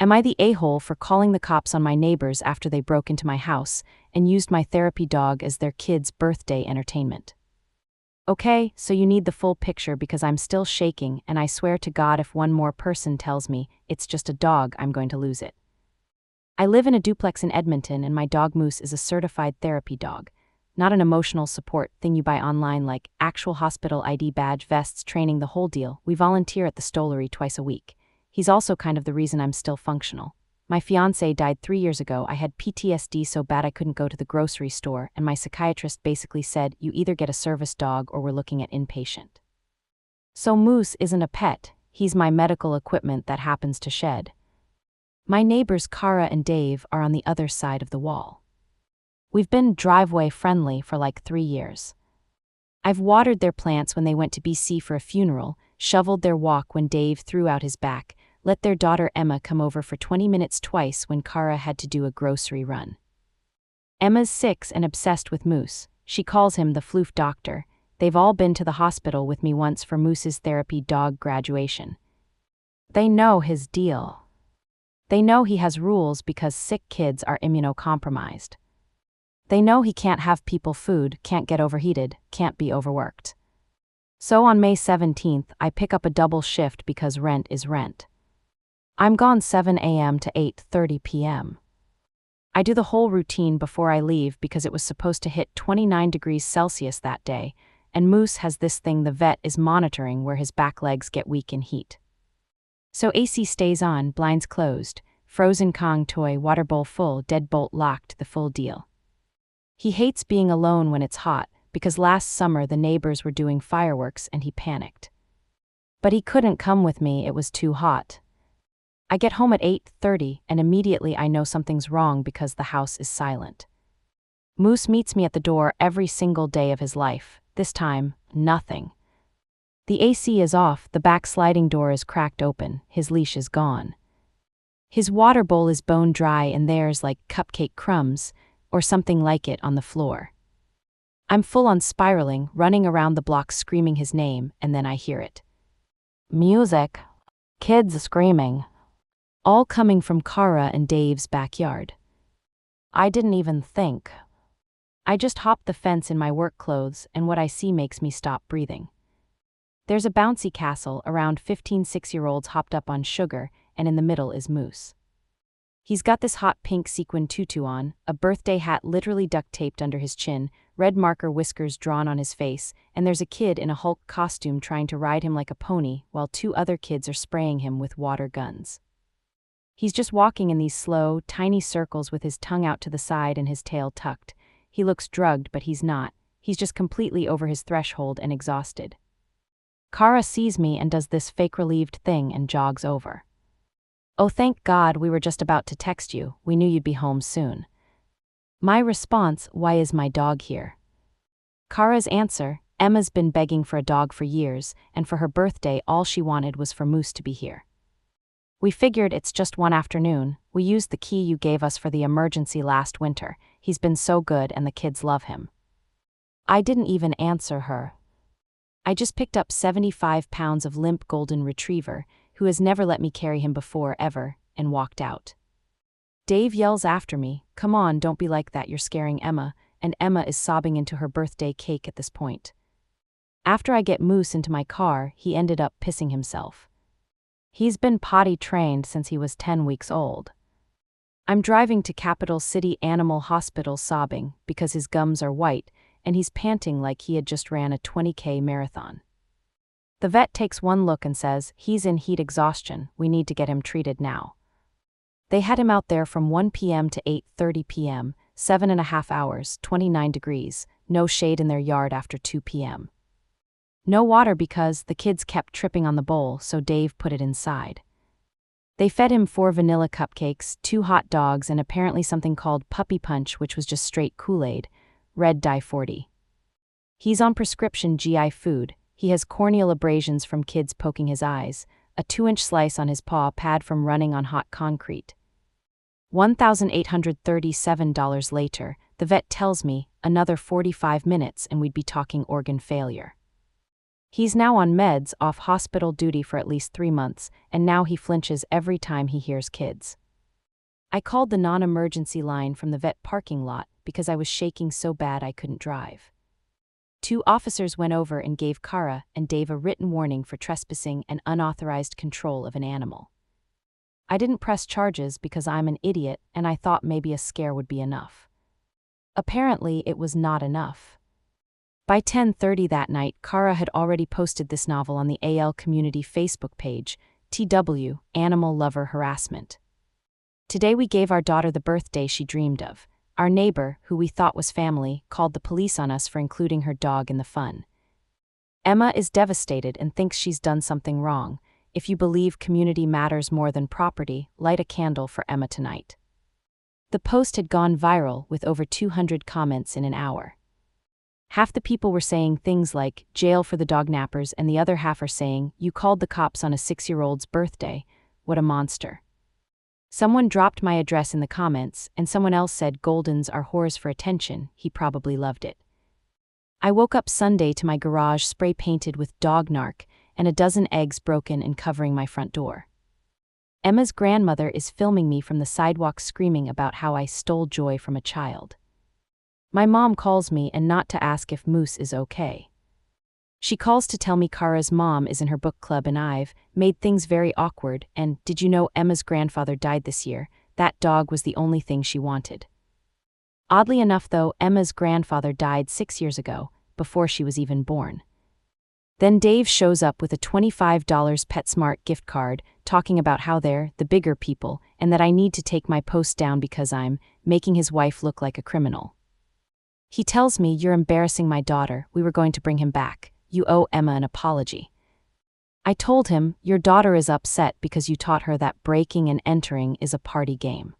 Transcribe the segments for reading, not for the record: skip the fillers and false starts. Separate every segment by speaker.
Speaker 1: Am I the a-hole for calling the cops on my neighbors after they broke into my house and used my therapy dog as their kid's birthday entertainment? Okay, so you need the full picture because I'm still shaking, and I swear to God if one more person tells me it's just a dog, I'm going to lose it. I live in a duplex in Edmonton, and my dog Moose is a certified therapy dog, not an emotional support thing you buy online like actual hospital ID badge, vests, training, the whole deal. We volunteer at the Stollery twice a week. He's also kind of the reason I'm still functional. My fiancé died 3 years ago. I had PTSD so bad I couldn't go to the grocery store, and my psychiatrist basically said, you either get a service dog or we're looking at inpatient. So Moose isn't a pet, he's my medical equipment that happens to shed. My neighbors Cara and Dave are on the other side of the wall. We've been driveway friendly for like 3 years. I've watered their plants when they went to BC for a funeral, shoveled their walk when Dave threw out his back, let their daughter Emma come over for 20 minutes twice when Cara had to do a grocery run. Emma's 6 and obsessed with Moose. She calls him the floof doctor. They've all been to the hospital with me once for Moose's therapy dog graduation. They know his deal. They know he has rules because sick kids are immunocompromised. They know he can't have people food, can't get overheated, can't be overworked. So on May 17th, I pick up a double shift because rent is rent. I'm gone 7 a.m. to 8:30 p.m. I do the whole routine before I leave because it was supposed to hit 29 degrees Celsius that day, and Moose has this thing the vet is monitoring where his back legs get weak in heat. So AC stays on, blinds closed, frozen Kong toy, water bowl full, deadbolt locked, the full deal. He hates being alone when it's hot because last summer the neighbors were doing fireworks and he panicked. But he couldn't come with me, it was too hot. I get home at 8:30 and immediately I know something's wrong because the house is silent. Moose meets me at the door every single day of his life. This time, nothing. The AC is off, the back sliding door is cracked open, his leash is gone. His water bowl is bone dry and there's like cupcake crumbs, or something like it, on the floor. I'm full on spiraling, running around the block screaming his name, and then I hear it. Music. Kids screaming. All coming from Cara and Dave's backyard. I didn't even think. I just hopped the fence in my work clothes, and what I see makes me stop breathing. There's a bouncy castle, around 15 6-year-olds hopped up on sugar, and in the middle is Moose. He's got this hot pink sequin tutu on, a birthday hat literally duct-taped under his chin, red marker whiskers drawn on his face, and there's a kid in a Hulk costume trying to ride him like a pony, while 2 other kids are spraying him with water guns. He's just walking in these slow, tiny circles with his tongue out to the side and his tail tucked. He looks drugged, but he's not. He's just completely over his threshold and exhausted. Cara sees me and does this fake relieved thing and jogs over. Oh, thank God, we were just about to text you. We knew you'd be home soon. My response, why is my dog here? Cara's answer, Emma's been begging for a dog for years, and for her birthday all she wanted was for Moose to be here. We figured it's just one afternoon. We used the key you gave us for the emergency last winter. He's been so good and the kids love him. I didn't even answer her. I just picked up 75 pounds of limp golden retriever, who has never let me carry him before, ever, and walked out. Dave yells after me, "Come on, don't be like that, you're scaring Emma," and Emma is sobbing into her birthday cake at this point. After I get Moose into my car, he ended up pissing himself. He's been potty trained since he was 10 weeks old. I'm driving to Capital City Animal Hospital sobbing because his gums are white and he's panting like he had just ran a 20K marathon. The vet takes one look and says, "He's in heat exhaustion, we need to get him treated now." They had him out there from 1 p.m. to 8:30 p.m., 7.5 hours, 29 degrees, no shade in their yard after 2 p.m. No water because the kids kept tripping on the bowl, so Dave put it inside. They fed him 4 vanilla cupcakes, 2 hot dogs, and apparently something called puppy punch, which was just straight Kool-Aid, red dye 40. He's on prescription GI food. He has corneal abrasions from kids poking his eyes, a 2-inch slice on his paw pad from running on hot concrete. $1,837 later, the vet tells me another 45 minutes and we'd be talking organ failure. He's now on meds, off hospital duty for at least 3 months, and now he flinches every time he hears kids. I called the non-emergency line from the vet parking lot because I was shaking so bad I couldn't drive. 2 officers went over and gave Kara and Dave a written warning for trespassing and unauthorized control of an animal. I didn't press charges because I'm an idiot and I thought maybe a scare would be enough. Apparently, it was not enough. By 10:30 that night, Kara had already posted this novel on the AL community Facebook page, TW, Animal Lover Harassment. Today we gave our daughter the birthday she dreamed of. Our neighbor, who we thought was family, called the police on us for including her dog in the fun. Emma is devastated and thinks she's done something wrong. If you believe community matters more than property, light a candle for Emma tonight. The post had gone viral with over 200 comments in an hour. Half the people were saying things like, jail for the dog nappers, and the other half are saying, you called the cops on a 6-year-old's birthday. What a monster. Someone dropped my address in the comments, and someone else said Goldens are whores for attention. He probably loved it. I woke up Sunday to my garage spray painted with dog narc and a dozen eggs broken and covering my front door. Emma's grandmother is filming me from the sidewalk screaming about how I stole joy from a child. My mom calls me and not to ask if Moose is okay. She calls to tell me Kara's mom is in her book club and I've made things very awkward, and did you know Emma's grandfather died this year? That dog was the only thing she wanted. Oddly enough though, Emma's grandfather died 6 years ago, before she was even born. Then Dave shows up with a $25 PetSmart gift card, talking about how they're the bigger people and that I need to take my post down because I'm making his wife look like a criminal. He tells me, you're embarrassing my daughter, we were going to bring him back. You owe Emma an apology. I told him, your daughter is upset because you taught her that breaking and entering is a party game.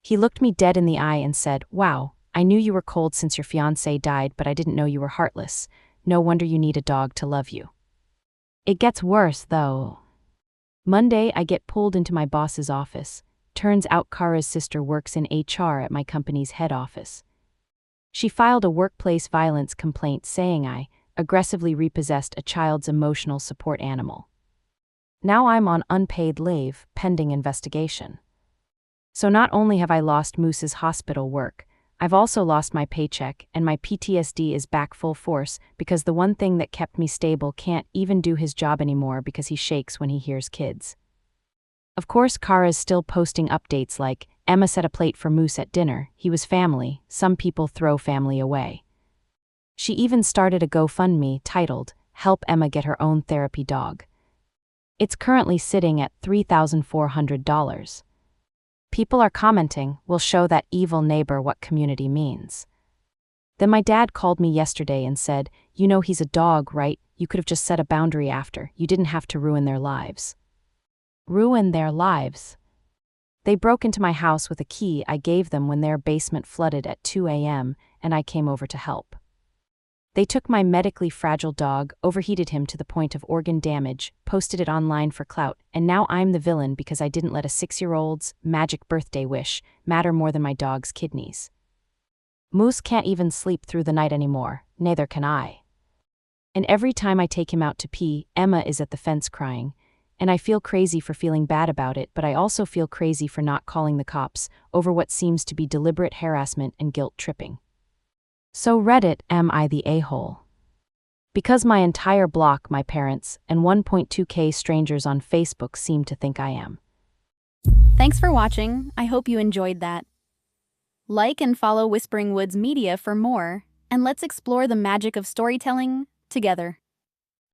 Speaker 1: He looked me dead in the eye and said, wow, I knew you were cold since your fiancé died, but I didn't know you were heartless. No wonder you need a dog to love you. It gets worse, though. Monday, I get pulled into my boss's office. Turns out Kara's sister works in HR at my company's head office. She filed a workplace violence complaint saying I aggressively repossessed a child's emotional support animal. Now I'm on unpaid leave, pending investigation. So not only have I lost Moose's hospital work, I've also lost my paycheck, and my PTSD is back full force because the one thing that kept me stable can't even do his job anymore because he shakes when he hears kids. Of course, Kara's still posting updates like, Emma set a plate for Moose at dinner, he was family, some people throw family away. She even started a GoFundMe titled, Help Emma Get Her Own Therapy Dog. It's currently sitting at $3,400. People are commenting, will show that evil neighbor what community means. Then my dad called me yesterday and said, you know he's a dog, right? You could have just set a boundary after, you didn't have to ruin their lives. Ruin their lives? They broke into my house with a key I gave them when their basement flooded at 2 a.m., and I came over to help. They took my medically fragile dog, overheated him to the point of organ damage, posted it online for clout, and now I'm the villain because I didn't let a 6-year-old's magic birthday wish matter more than my dog's kidneys. Moose can't even sleep through the night anymore, neither can I. And every time I take him out to pee, Emma is at the fence crying, and I feel crazy for feeling bad about it, but I also feel crazy for not calling the cops over what seems to be deliberate harassment and guilt tripping. So Reddit, am I the a-hole? Because my entire block, my parents, and 1.2K strangers on Facebook seem to think I am.
Speaker 2: Thanks for watching. I hope you enjoyed that. Like and follow Whispering Woods Media for more, and let's explore the magic of storytelling together.